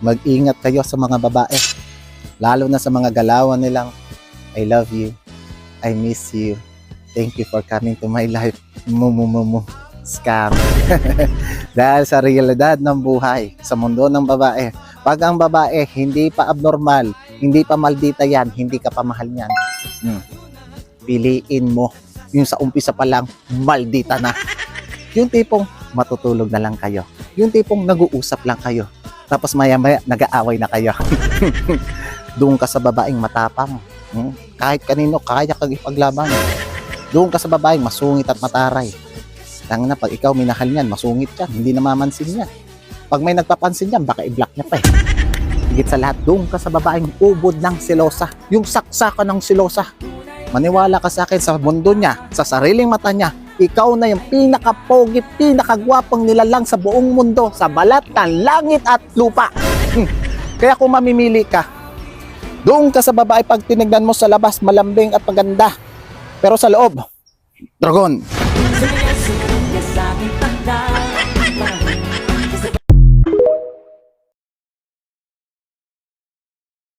mag-ingat kayo sa mga babae. Lalo na sa mga galawan nilang, I love you, I miss you, thank you for coming to my life, scam. Dahil sa realidad ng buhay, sa mundo ng babae, pag ang babae hindi pa abnormal, hindi pa maldita yan, hindi ka pa mahal niyan, piliin mo yung sa umpisa pa lang maldita na. Yung tipong matutulog na lang kayo, yung tipong nag-uusap lang kayo, tapos maya-maya nag-aaway na kayo. Doon ka sa babaeng matapang, kahit kanino kaya kang ipaglaban. Doon ka sa babaeng masungit at mataray. Tanga na, pag ikaw minahal niyan, masungit yan, hindi namamansin niya. Pag may nagpapansin niyan, baka i-block niya pa eh. Higit sa lahat, doon ka sa babaeng ubod ng silosa, yung saksakan ng silosa. Maniwala ka sa akin, sa mundo niya, sa sariling mata niya, ikaw na yung pinaka-pogi, pinaka-gwapang nilalang sa buong mundo, sa balat ng langit at lupa. Kaya kung mamimili ka, doon ka sa babae pag tinignan mo sa labas, malambing at maganda. Pero sa loob, dragon.